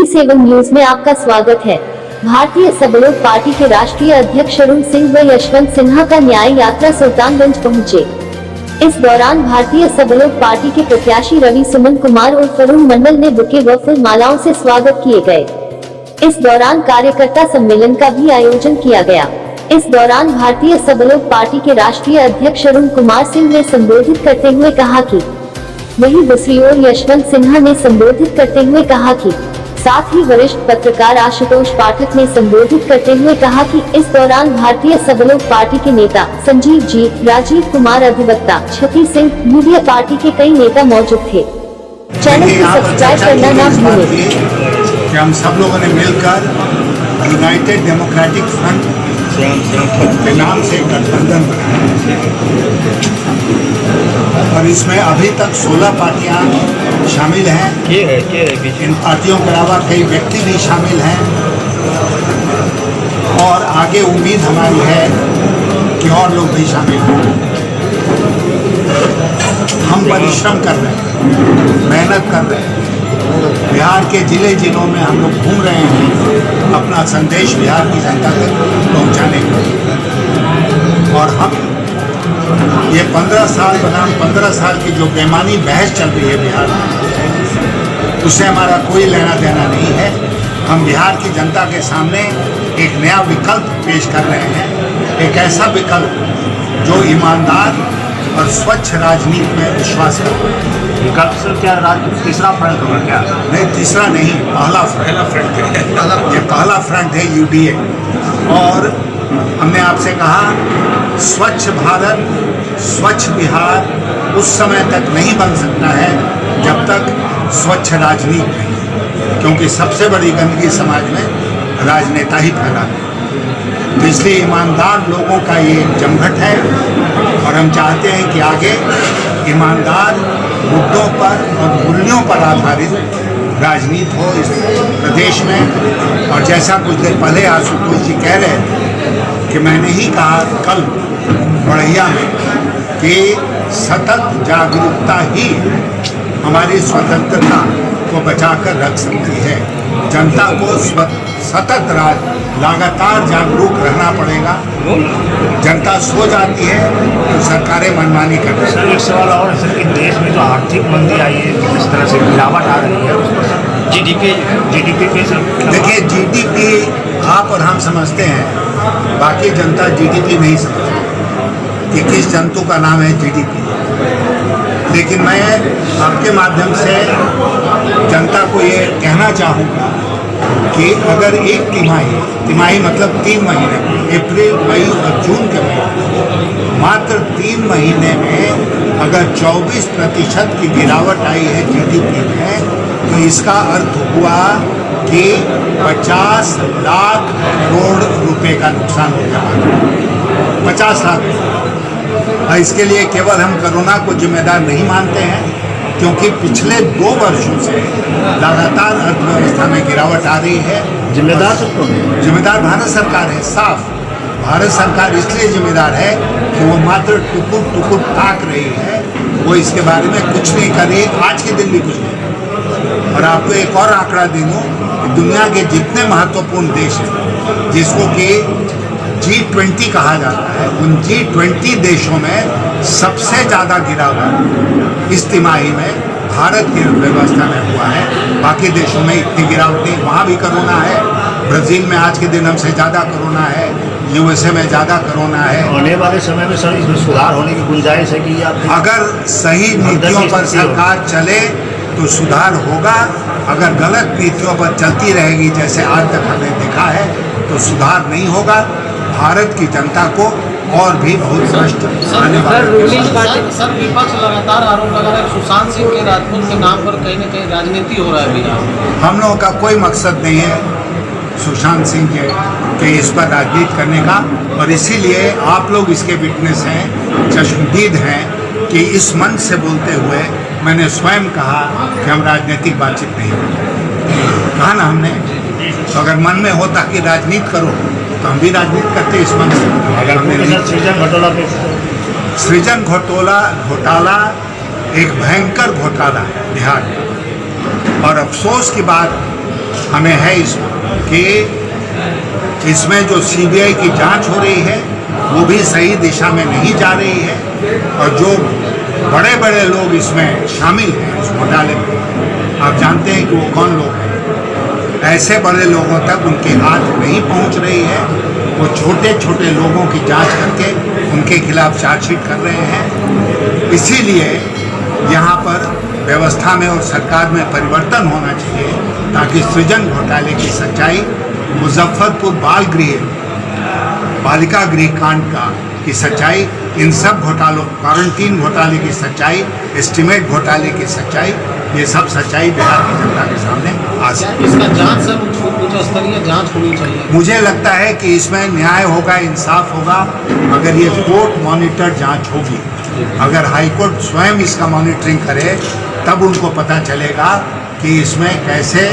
7 news में आपका स्वागत है। भारतीय सब लोग पार्टी के राष्ट्रीय अध्यक्ष अरुण सिंह व यशवंत सिन्हा का न्याय यात्रा सुल्तानगंज पहुंचे। इस दौरान भारतीय सब लोग पार्टी के प्रत्याशी रवि सुमन कुमार और अरुण मंडल ने बुके व फूल मालाओं से स्वागत किए गए। इस दौरान कार्यकर्ता सम्मेलन का भी आयोजन किया गया। इस दौरान भारतीय सब लोग पार्टी के राष्ट्रीय अध्यक्ष अरुण कुमार सिंह ने संबोधित करते हुए कहा कि वहीं दूसरी ओर यशवंत सिन्हा ने संबोधित करते हुए कहा कि साथ ही वरिष्ठ पत्रकार आशुतोष पाठक ने संबोधित करते हुए कहा कि इस दौरान भारतीय सब लोग पार्टी के नेता संजीव जी, राजीव कुमार अधिवक्ता, छती सिंह, मीडिया पार्टी के कई नेता मौजूद थे। चैनल को सब्सक्राइब करना ना भूलें। हम सब लोगों ने मिलकर यूनाइटेड डेमोक्रेटिक फ्रंट के नाम से गठबंधन बनाया और इसमें अभी तक 16 पार्टियां शामिल हैं। इन पार्टियों के अलावा कई व्यक्ति भी शामिल हैं और आगे उम्मीद हमारी है कि और लोग भी शामिल हों। हम परिश्रम कर रहे हैं, मेहनत कर रहे हैं। बिहार के जिले जिलों में हम लोग घूम रहे हैं अपना संदेश बिहार की जनता तक पहुंचाने का। और हम ये 15 साल बनाम 15 साल की जो बेमानी बहस चल रही है बिहार में, उससे हमारा कोई लेना देना नहीं है। हम बिहार की जनता के सामने एक नया विकल्प पेश कर रहे हैं, एक ऐसा विकल्प जो ईमानदार और स्वच्छ राजनीति में विश्वास करता है। विकल्प से क्या तीसरा फ्रंट होगा क्या? नहीं, तीसरा नहीं, पहला फ्रंट है। ये पहला फ्रंट है यूडीए। और हमने आपसे कहा स्वच्छ भारत, स्वच्छ बिहार उस समय तक नहीं बन सकता है जब तक स्वच्छ राजनीति नहीं, क्योंकि सबसे बड़ी गंदगी समाज में राजनेता ही फैलाते हैं। तो इसलिए ईमानदार लोगों का ये जमघट है और हम चाहते हैं कि आगे ईमानदार मुद्दों पर और मूल्यों पर आधारित राजनीति हो इस प्रदेश में। और जैसा कुछ देर पहले आशुतोष जी कह रहे थे कि मैंने ही कहा कल बढ़िया में कि सतत जागरूकता ही हमारी स्वतंत्रता को बचाकर रख सकती है। जनता को सतत लगातार जागरूक रहना पड़ेगा। जनता सो जाती है तो सरकारें मनमानी करती हैं। सर, एक सवाल और है सर कि देश में जो आर्थिक मंदी आई है, जिस तरह से गिरावट आ रही है, उस पर जीडीपी पे सर देखिए, जीडीपी आप और हम समझते हैं, बाकी जनता जीडीपी नहीं समझती कि किस जंतु का नाम है जीडीपी। लेकिन मैं आपके माध्यम से जनता को ये कहना चाहूँगा कि अगर एक तिमाही मतलब 3 महीने, अप्रैल, मई और जून के महीने, मात्र 3 महीने में अगर 24% की गिरावट आई है जीडीपी में, तो इसका अर्थ हुआ कि 50 लाख करोड़ रुपए का नुकसान हो गया। 50 लाख। और इसके लिए केवल हम कोरोना को जिम्मेदार नहीं मानते हैं, क्योंकि पिछले 2 वर्षों से लगातार अर्थव्यवस्था में गिरावट आ रही है। जिम्मेदार सबको नहीं, जिम्मेदार भारत सरकार है। साफ भारत सरकार इसलिए जिम्मेदार है कि वो मात्र टुकुर ताक रही है, वो इसके बारे में कुछ नहीं कर रही है। आज के दिन भी कुछ नहीं। और आपको एक और आंकड़ा दे दूँ, दुनिया के जितने महत्वपूर्ण देश हैं जिसको कि G20 कहा जाता है, उन G20 देशों में सबसे ज़्यादा गिरावट इस तिमाही में भारत की अर्थव्यवस्था में हुआ है। बाकी देशों में इतनी गिरावट नहीं। वहाँ भी कोरोना है। ब्राज़ील में आज के दिन हमसे ज़्यादा कोरोना है, USA में ज़्यादा कोरोना है। आने वाले समय में सर इसमें सुधार होने की गुंजाइश है कि आप अगर सही नीतियों पर सरकार चले तो सुधार होगा। अगर गलत नीतियों पर चलती रहेगी जैसे आज तक हमने देखा है तो सुधार नहीं होगा। भारत की जनता को और भी बहुत कष्ट आने वाला है। सर, विपक्ष लगातार आरोप लगा रहा है सुशांत सिंह के राजपूत के नाम पर कहीं न कहीं राजनीति हो रहा है बिहार में। हम लोगों का कोई मकसद नहीं है सुशांत सिंह के इस पर राजनीति करने का, और इसीलिए आप लोग इसके विटनेस हैं, चश्मदीद हैं कि इस मंच से बोलते हुए मैंने स्वयं कहा कि हम राजनीतिक बातचीत नहीं करते। कहा ना हमने, तो अगर मन में होता कि राजनीति करो तो हम भी राजनीति करते इस मन से। सृजन घोटाला एक भयंकर घोटाला है बिहार में। और अफसोस की बात हमें है इसमें कि इसमें जो सीबीआई की जांच हो रही है वो भी सही दिशा में नहीं जा रही है, और जो बड़े बड़े लोग इसमें शामिल हैं इस घोटाले में, आप जानते हैं कि वो कौन लोग हैं। ऐसे बड़े लोगों तक उनके हाथ नहीं पहुंच रही है, वो छोटे छोटे लोगों की जांच करके उनके खिलाफ चार्जशीट कर रहे हैं। इसीलिए यहाँ पर व्यवस्था में और सरकार में परिवर्तन होना चाहिए, ताकि सृजन घोटाले की सच्चाई, मुजफ्फरपुर बालिका गृह कांड की सच्चाई, इन सब घोटालों, क्वारंटीन घोटाले की सच्चाई, एस्टीमेट घोटाले की सच्चाई, ये सब सच्चाई बिहार की जनता के सामने आ सके। इसका जांच सर उच्च स्तरीय जांच होनी चाहिए। मुझे लगता है कि इसमें न्याय होगा, इंसाफ होगा, अगर ये कोर्ट मॉनिटर जांच होगी। अगर हाईकोर्ट स्वयं इसका मॉनिटरिंग करे तब उनको पता चलेगा कि इसमें कैसे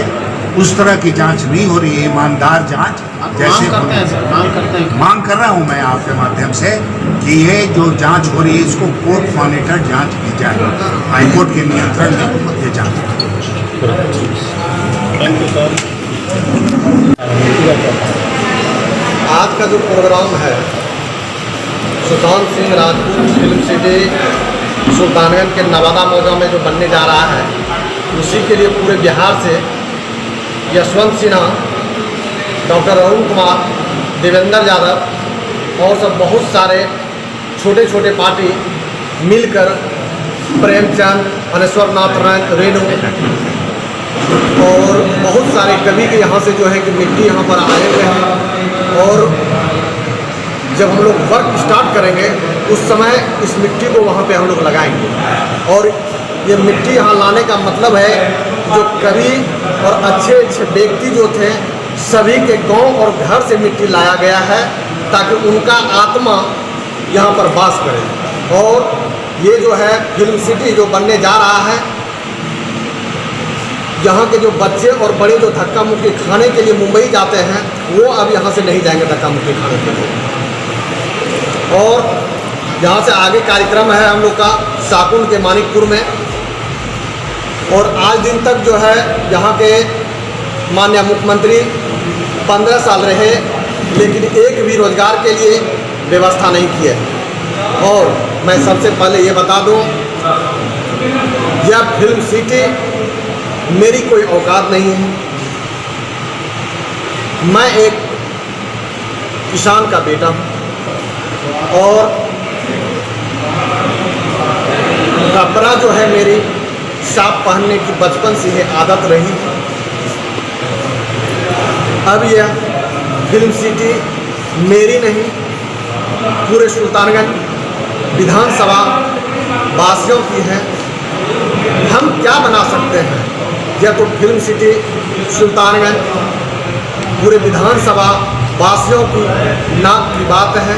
उस तरह की जांच नहीं हो रही है, ईमानदार जांच जैसे मांग कर रहा हूं मैं आपके माध्यम से कि ये जो जांच हो रही है इसको कोर्ट मॉनिटर जांच की जाए, हाईकोर्ट के नियंत्रण में ये जांच। आज का जो प्रोग्राम है सुशांत सिंह राजपूत फिल्म सिटी सुल्तानगंज के नवादा मौजा में जो बनने जा रहा है, उसी के लिए पूरे बिहार से यशवंत सिन्हा, डॉक्टर अरुण कुमार, देवेंद्र यादव और सब बहुत सारे छोटे छोटे पार्टी मिलकर प्रेमचंद, अनेश्वर नाथ रेणु और बहुत सारे कवि के यहाँ से जो है कि मिट्टी यहाँ पर आए हुए हैं। और जब हम लोग वर्क स्टार्ट करेंगे उस समय इस मिट्टी को वहाँ पे हम लोग लगाएंगे। और ये मिट्टी यहाँ लाने का मतलब है जो कवि और अच्छे अच्छे व्यक्ति जो थे सभी के गांव और घर से मिट्टी लाया गया है, ताकि उनका आत्मा यहाँ पर वास करे। और ये जो है फिल्म सिटी जो बनने जा रहा है, यहाँ के जो बच्चे और बड़े जो धक्का मुक्की खाने के लिए मुंबई जाते हैं वो अब यहाँ से नहीं जाएंगे धक्का मुक्की खाने के लिए। और यहाँ से आगे कार्यक्रम है हम लोग का साकुन के मानिकपुर में। और आज दिन तक जो है यहाँ के माननीय मुख्यमंत्री 15 साल रहे, लेकिन एक भी रोजगार के लिए व्यवस्था नहीं की है। और मैं सबसे पहले ये बता दूं, यह फिल्म सिटी मेरी कोई औकात नहीं है। मैं एक किसान का बेटा हूँ और कपड़ा जो है मेरी साफ पहनने की बचपन से ही आदत रही। अब यह फिल्म सिटी मेरी नहीं, पूरे सुल्तानगंज विधानसभा वासियों की है। हम क्या बना सकते हैं? यह तो फिल्म सिटी सुल्तानगंज पूरे विधानसभा वासियों की नाक की बात है।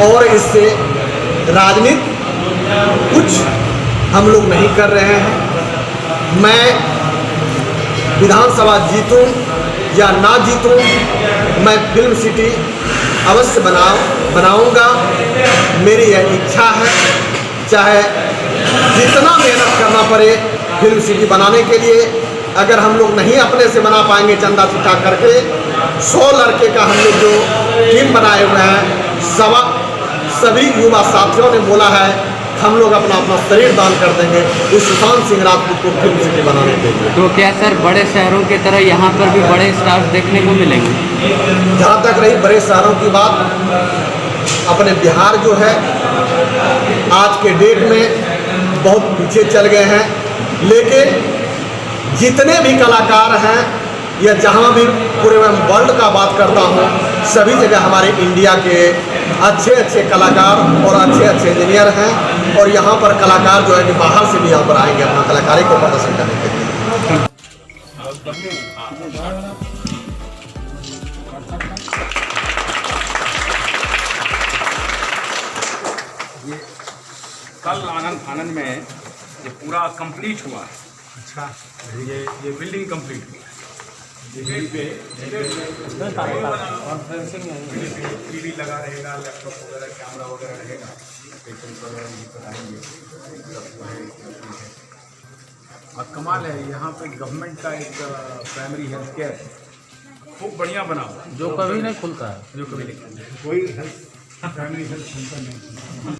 और इससे राजनीति कुछ हम लोग नहीं कर रहे हैं। मैं विधानसभा जीतूं या ना जीतूं, मैं फिल्म सिटी अवश्य बनाऊंगा। मेरी यह इच्छा है, चाहे जितना मेहनत करना पड़े फिल्म सिटी बनाने के लिए। अगर हम लोग नहीं अपने से बना पाएंगे चंदा चिट्ठा करके, 100 लड़के का हम लोग जो टीम बनाए हुए हैं, सभी युवा साथियों ने बोला है हम लोग अपना अपना शरीर दान कर देंगे इस सुशांत सिंह राजपूत को फिल्म सिटी बनाने के लिए। तो क्या सर बड़े शहरों की तरह यहाँ पर भी बड़े स्टार्स देखने को मिलेंगे? जहाँ तक रही बड़े शहरों की बात, अपने बिहार जो है आज के डेट में बहुत पीछे चल गए हैं। लेकिन जितने भी कलाकार हैं या जहाँ भी पूरे मैं वर्ल्ड का बात करता हूँ, सभी जगह हमारे इंडिया के अच्छे अच्छे कलाकार और अच्छे अच्छे इंजीनियर हैं। और यहाँ पर कलाकार जो है कि बाहर से भी यहाँ पर आएंगे अपना कलाकारी को प्रदर्शन करने के लिए। कल आनंद में ये पूरा कंप्लीट हुआ। अच्छा, ये बिल्डिंग कंप्लीट हुई। टीवी लगा रहेगा, लैपटॉप वगैरह, कैमरा वगैरह रहेगा, पेशेंट वगैरह भी बताएंगे। और कमाल है यहाँ पे गवर्नमेंट का एक प्राइमरी हेल्थ केयर खूब बढ़िया बना हुआ है, जो कभी नहीं खुलता है। जो कभी नहीं कोई हेल्थ प्राइमरी हेल्थ सेंटर नहीं